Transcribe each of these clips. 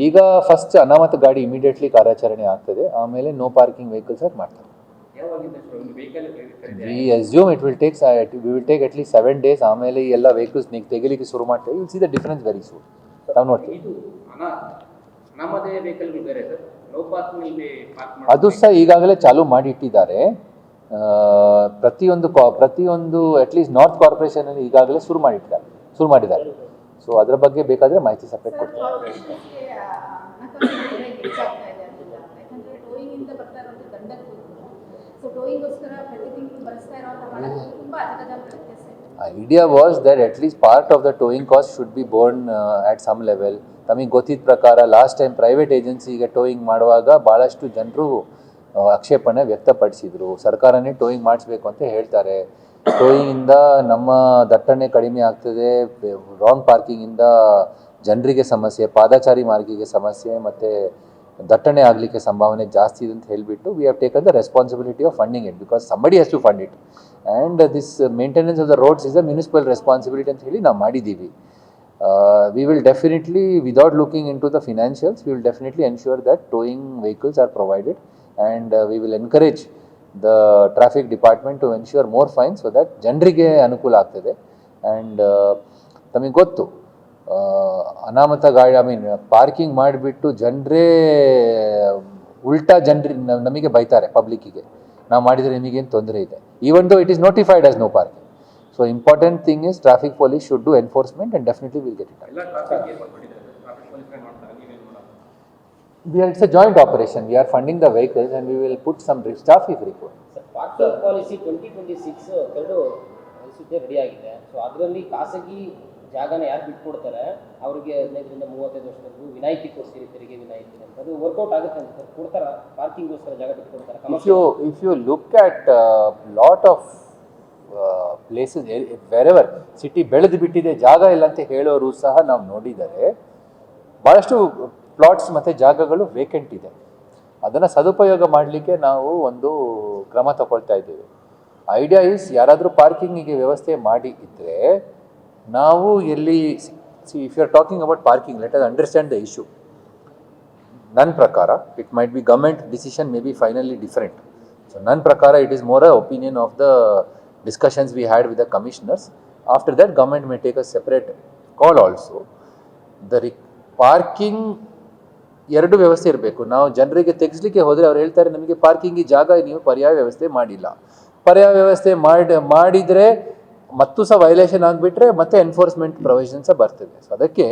ಈಗ ಫಸ್ಟ್ ಅನಾಮತ ಗಾಡಿ ಇಮಿಡಿಯೇಟ್ಲಿ ಕಾರ್ಯಾಚರಣೆ ಆಗ್ತದೆ, ಆಮೇಲೆ ನೋ ಪಾರ್ಕಿಂಗ್ ವೆಹಿಕಲ್ಸ್ ಆಗಿ ಮಾಡ್ತಾರೆ. We assume it will take at least 7 days. ಆಮೇಲೆ ಈ ಎಲ್ಲ ವೆಹಿಕಲ್ಸ್ ತೆಗಿಲಿಕ್ಕೆ ಶುರು ಮಾಡ್ತೇವೆ. Will see the difference very soon. ನಾವು ನೋಡ್ತೀವಿ. ಅದು ಸಹ ಈಗಾಗಲೇ ಚಾಲೂ ಮಾಡಿ ಇಟ್ಟಿದ್ದಾರೆ. ಪ್ರತಿಯೊಂದು ಅಟ್ಲೀಸ್ಟ್ ನಾರ್ತ್ ಕಾರ್ಪೊರೇಷನಲ್ಲಿ ಈಗಾಗಲೇ ಶುರು ಮಾಡಿದ್ದಾರೆ. ಸೊ ಅದರ ಬಗ್ಗೆ ಬೇಕಾದರೆ ಮಾಹಿತಿ ಸಪ್ರೇಟ್ ಕೊಡ್ತೀವಿ. Idea was that at least part of the towing cost should be borne at some level. ತಮಗೆ ಗೊತ್ತಿದ್ದ ಪ್ರಕಾರ ಲಾಸ್ಟ್ ಟೈಮ್ ಪ್ರೈವೇಟ್ ಏಜೆನ್ಸಿಗೆ ಟೋಯಿಂಗ್ ಮಾಡುವಾಗ ಭಾಳಷ್ಟು ಜನರು ಆಕ್ಷೇಪಣೆ ವ್ಯಕ್ತಪಡಿಸಿದರು. ಸರ್ಕಾರನೇ ಟೋಯಿಂಗ್ ಮಾಡಿಸ್ಬೇಕು ಅಂತ ಹೇಳ್ತಾರೆ. ಟೋಯಿಂಗಿಂದ ನಮ್ಮ ದಟ್ಟಣೆ ಕಡಿಮೆ ಆಗ್ತದೆ, ರಾಂಗ್ ಪಾರ್ಕಿಂಗಿಂದ ಜನರಿಗೆ ಸಮಸ್ಯೆ, ಪಾದಚಾರಿ ಮಾರ್ಗಿಗೆ ಸಮಸ್ಯೆ ಮತ್ತು ದಟ್ಟಣೆ ಆಗಲಿಕ್ಕೆ ಸಂಭಾವನೆ ಜಾಸ್ತಿ ಇದೆ ಅಂತ ಹೇಳಿಬಿಟ್ಟು we have taken the responsibility of funding it, because somebody has to fund it and this maintenance of the roads is a municipal responsibility ಅಂತ ಹೇಳಿ ನಾವು ಮಾಡಿದ್ದೀವಿ. We will definitely, without looking into the financials, we will definitely ensure that towing vehicles are provided, and we will encourage the traffic department to ensure more fines so that ಜನರಿಗೆ ಅನುಕೂಲ ಆಗ್ತದೆ. And ತಮಗೆ ಗೊತ್ತು, ಅನಾಮತ ಗಾಡಿ parking ಮಾಡಿಬಿಟ್ಟು ಜನರೇ ಉಲ್ಟಾ ನಮಗೆ ಬೈತಾರೆ, ಪಬ್ಲಿಕ್ಕಿಗೆ ನಾವು ಮಾಡಿದರೆ ನಿಮಗೇನು ತೊಂದರೆ ಇದೆ, even though it is notified as no parking. So important thing is traffic police should do enforcement and definitely we'll get it done. It's a joint operation. We are funding the vehicles and we will put some staff if required. Parking policy 2026 ಎರಡು ಸುದ್ದಿ ready ಆಗಿದೆ. So ಅದರಲ್ಲಿ ಖಾಸಗಿ ಜಾಗನ ಯಾರು ಬಿಟ್ಕೊಡ್ತಾರೆ ಅವರಿಗೆ 15ರಿಂದ 35 ವರ್ಷದವರೆಗೂ ವಿನಾಯಿತಿ ಕೊಡ್ತೀರಿ, ತೆರಿಗೆ ವಿನಾಯಿತಿ ಅಂತ. ಅದು ವರ್ಕೌಟ್ ಆಗುತ್ತೆ ಅಂತ ಕೊಡ್ತಾರ? ಪಾರ್ಕಿಂಗ್ಗೋಸ್ಕರ ಜಾಗ ಬಿಟ್ಕೊಡ್ತಾರೆ? If you look at lot of places wherever city ಬೆಳೆದು ಬಿಟ್ಟಿದೆ, ಜಾಗ ಇಲ್ಲ ಅಂತ ಹೇಳೋರು ಸಹ ನಾವು ನೋಡಿದರೆ ಭಾಳಷ್ಟು ಪ್ಲಾಟ್ಸ್ ಮತ್ತು ಜಾಗಗಳು ವೇಕೆಂಟ್ ಇದೆ. ಅದನ್ನು ಸದುಪಯೋಗ ಮಾಡಲಿಕ್ಕೆ ನಾವು ಒಂದು ಕ್ರಮ ತಗೊಳ್ತಾ ಇದ್ದೇವೆ. ಐಡಿಯಾ ಈಸ್, ಯಾರಾದರೂ ಪಾರ್ಕಿಂಗಿಗೆ ವ್ಯವಸ್ಥೆ ಮಾಡಿ ಇದ್ದರೆ ನಾವು ಎಲ್ಲಿ if you are talking about parking, let us understand the issue. ನನ್ನ ಪ್ರಕಾರ it might be government decision, may be finally different. So ನನ್ನ ಪ್ರಕಾರ it is more a opinion of the discussions we had with the commissioners. After that, government may take a separate call also. The parking ಎರಡು ವ್ಯವಸ್ಥೆ ಇರಬೇಕು. ನಾವು ಜನರಿಗೆ ತೆಗೆಸಲಿಕ್ಕೆ ಹೋದರೆ ಅವ್ರು ಹೇಳ್ತಾರೆ, ನಮಗೆ ಪಾರ್ಕಿಂಗ್ ಜಾಗ ನೀವು ಪರ್ಯಾಯ ವ್ಯವಸ್ಥೆ ಮಾಡಿಲ್ಲ. ಪರ್ಯಾಯ ವ್ಯವಸ್ಥೆ ಮಾಡಿದರೆ ಮತ್ತೂ ಸಹ ವೈಲೇಷನ್ ಆಗಿಬಿಟ್ರೆ ಮತ್ತೆ ಎನ್ಫೋರ್ಸ್ಮೆಂಟ್ ಪ್ರೊವಿಷನ್ಸ್ ಬರ್ತದೆ. ಸೊ ಅದಕ್ಕೆ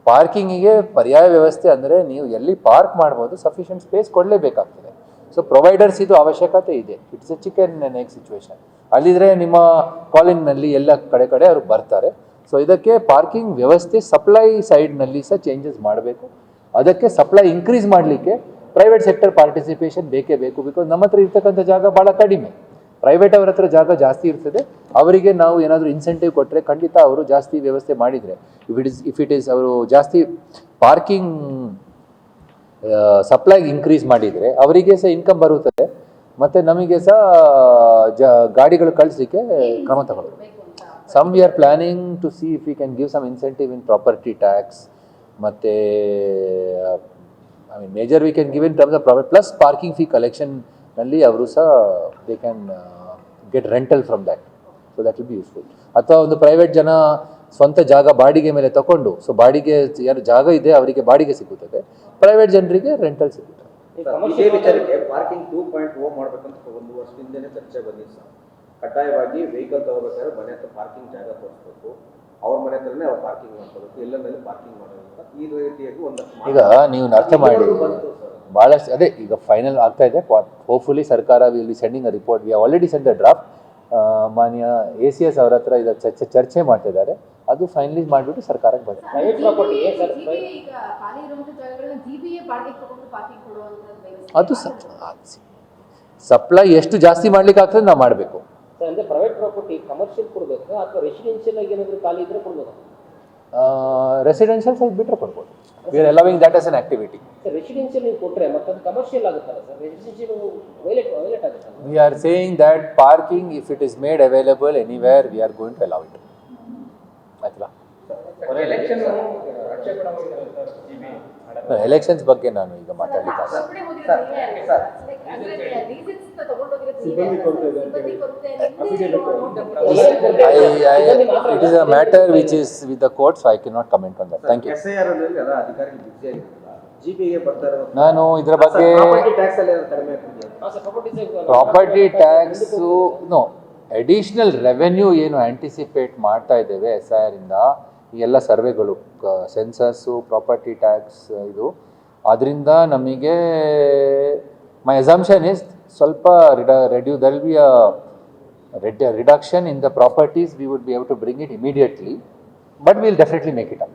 ಪಾರ್ಕಿಂಗಿಗೆ ಪರ್ಯಾಯ ವ್ಯವಸ್ಥೆ ಅಂದರೆ ನೀವು ಎಲ್ಲಿ ಪಾರ್ಕ್ ಮಾಡ್ಬೋದು, ಸಫಿಷಿಯೆಂಟ್ ಸ್ಪೇಸ್ ಕೊಡಲೇಬೇಕಾಗ್ತದೆ. ಸೊ ಪ್ರೊವೈಡರ್ಸ್ ಇದು ಅವಶ್ಯಕತೆ ಇದೆ. It's a chicken and egg situation. ಅಲ್ಲಿದ್ರೆ ನಿಮ್ಮ ಕಾಲಿಂಗ್ನಲ್ಲಿ ಎಲ್ಲ ಕಡೆ ಅವ್ರು ಬರ್ತಾರೆ. ಸೊ ಇದಕ್ಕೆ ಪಾರ್ಕಿಂಗ್ ವ್ಯವಸ್ಥೆ ಸಪ್ಲೈ ಸೈಡ್ನಲ್ಲಿ ಸಹ ಚೇಂಜಸ್ ಮಾಡಬೇಕು. ಅದಕ್ಕೆ ಸಪ್ಲೈ ಇನ್ಕ್ರೀಸ್ ಮಾಡಲಿಕ್ಕೆ ಪ್ರೈವೇಟ್ ಸೆಕ್ಟರ್ ಪಾರ್ಟಿಸಿಪೇಷನ್ ಬೇಕೇ ಬೇಕು. ಬಿಕಾಸ್ ನಮ್ಮ ಹತ್ರ ಇರ್ತಕ್ಕಂಥ ಜಾಗ ಭಾಳ ಕಡಿಮೆ, ಪ್ರೈವೇಟ್ ಅವ್ರ ಹತ್ರ ಜಾಗ ಜಾಸ್ತಿ ಇರ್ತದೆ. ಅವರಿಗೆ ನಾವು ಏನಾದರೂ ಇನ್ಸೆಂಟಿವ್ ಕೊಟ್ಟರೆ ಖಂಡಿತ ಅವರು ಜಾಸ್ತಿ ವ್ಯವಸ್ಥೆ ಮಾಡಿದರೆ, ಇಫ್ ಇಟ್ ಈಸ್ ಅವರು ಜಾಸ್ತಿ ಪಾರ್ಕಿಂಗ್ ಸಪ್ಲೈ ಇನ್ಕ್ರೀಸ್ ಮಾಡಿದರೆ ಅವರಿಗೆ ಸಹ ಇನ್ಕಮ್ ಬರುತ್ತದೆ ಮತ್ತು ನಮಗೆ ಸಹ ಗಾಡಿಗಳು ಕಳಿಸಲಿಕ್ಕೆ ಕ್ರಮ ತಗೊಳ್ಳೋದು. Some we are planning to see if we can give some incentive in property tax ಮತ್ತು major we can give in terms of profit plus parking fee ಕಲೆಕ್ಷನ್ನಲ್ಲಿ ಅವರು ಸಹ they can get rental from that. So that will be useful. ಅಥವಾ ಒಂದು private ಜನ ಸ್ವಂತ ಜಾಗ ಬಾಡಿಗೆ ಮೇಲೆ ತಗೊಂಡು, ಸೊ ಬಾಡಿಗೆ ಯಾರು ಜಾಗ ಇದೆ ಅವರಿಗೆ ಬಾಡಿಗೆ ಸಿಗುತ್ತದೆ, ಪ್ರೈವೇಟ್ ಜನರಿಗೆ ರೆಂಟಲ್ ಸಿಗುತ್ತೆ. ಇದೇ ವಿಚಾರಕ್ಕೆ ಪಾರ್ಕಿಂಗ್ 2.0 ಮಾಡಬೇಕಂತ ಒಂದು ವರ್ಷದಿಂದನೇ ಚರ್ಚೆ ಬಂದಿದೆ ಸರ್. ಕಡ್ಡಾಯವಾಗಿ ವೆಹಿಕಲ್ ತಗೋಬೇಕಾದ್ರೆ ಮನೆ ಹತ್ರ ಪಾರ್ಕಿಂಗ್ ಜಾಗ ತೋರಿಸ್ಬೇಕು, ಅವ್ರ ಮನೆ ಹತ್ರನೇ ಅವ್ರು ಪಾರ್ಕಿಂಗ್ ಮಾಡ್ಕೋಬೇಕು, ಎಲ್ಲೆಲ್ಲಿ ಪಾರ್ಕಿಂಗ್ ಮಾಡೋದ್ರಿಂದ ಈ ರೀತಿಯಾಗಿ ಒಂದು ಈಗ ನೀವು ಅರ್ಥ ಮಾಡಿ ಭಾಳಷ್ಟು ಅದೇ ಈಗ ಫೈನಲ್ ಆಗ್ತಾ ಇದೆ. ಹೋಪ್ಫುಲಿ ಸರ್ಕಾರ will be sending a report. We already send a draft. ಮಾನ್ಯ ACS ಅವ್ರ ಹತ್ರ ಇದು ಚರ್ಚೆ ಮಾಡ್ತಿದ್ದಾರೆ. ಅದು ಫೈನಲೈಸ್ ಮಾಡಿಬಿಟ್ಟು ಸರ್ಕಾರಕ್ಕೆ ಬರ್ತದೆ. ಅದು ಸಪ್ಲೈ ಎಷ್ಟು ಜಾಸ್ತಿ ಮಾಡ್ಲಿಕ್ಕೆ ಆಗ್ತದೆ ನಾವು ಮಾಡಬೇಕು. ಅಂದ್ರೆ ಪ್ರೈವೇಟ್ ಪ್ರಾಪರ್ಟಿ ಕಮರ್ಷಿಯಲ್ ಕೊಡಬೇಕು ಅಥವಾ ರೆಸಿಡೆನ್ಷಿಯಲ್ ಆಗಿ ಏನಾದರೂ ಖಾಲಿ ಇದ್ರೆ ಕೊಡ್ಬೋದು? ರೆಸಿಡೆನ್ಷಿಯಲ್ ಸೈಡ್ ಬಿಟ್ಟರೆ ಕೊಡ್ಬೋದು. We are allowing that as an activity. Residential ನೀವು ಕೊಟ್ಟರೆ ಮತ್ತೆ ಅದು ಕಮರ್ಷಿಯಲ್ ಆಗುತ್ತಲ್ಲ ಸರ್? ರೆಸಿಡೆನ್ಷಿಯಲ್ ವೈಲೇಟ್ ಆಗುತ್ತೆ. We are saying that parking if it is made available anywhere we are going to allow it. ಆಯ್ತಲ್ಲ? Elections ಬಗ್ಗೆ ನಾನು ಈಗ ಮಾತಾಡಲಿಕ್ಕೆ it is a matter which is with the court, so I can not comment on that. Thank you. SIR ಅಲ್ಲಿ ಎಲ್ಲ ಅಧಿಕಾರಿಗಳು ಬಿಸಿ ಆಗಿರಲಿಲ್ಲ, GPಗೆ ಬರ್ತಾ ಇರೋ ನಾನು ಇದರ ಬಗ್ಗೆ ಪ್ರಾಪರ್ಟಿ ಟ್ಯಾಕ್ಸ್ ಅಲ್ಲಿ ಏನಾದ್ರು ಕಡಿಮೆ ಆಗ್ತಿದೆಯಾ? Property tax no additional revenue ಏನು ಆ್ಯಂಟಿಸಿಪೇಟ್ ಮಾಡ್ತಾ ಇದ್ದೇವೆ SIR ಇಂದ, ಈ ಎಲ್ಲ ಸರ್ವೆಗಳು, ಸೆನ್ಸಸ್ಸು, ಪ್ರಾಪರ್ಟಿ ಟ್ಯಾಕ್ಸ್, ಇದು ಅದರಿಂದ ನಮಗೆ ಮೈ ಅಸಂಪ್ಷನ್ ಇಸ್ ಸ್ವಲ್ಪ there will be a reduction in the properties. We would be able to bring it immediately, but will definitely make it up.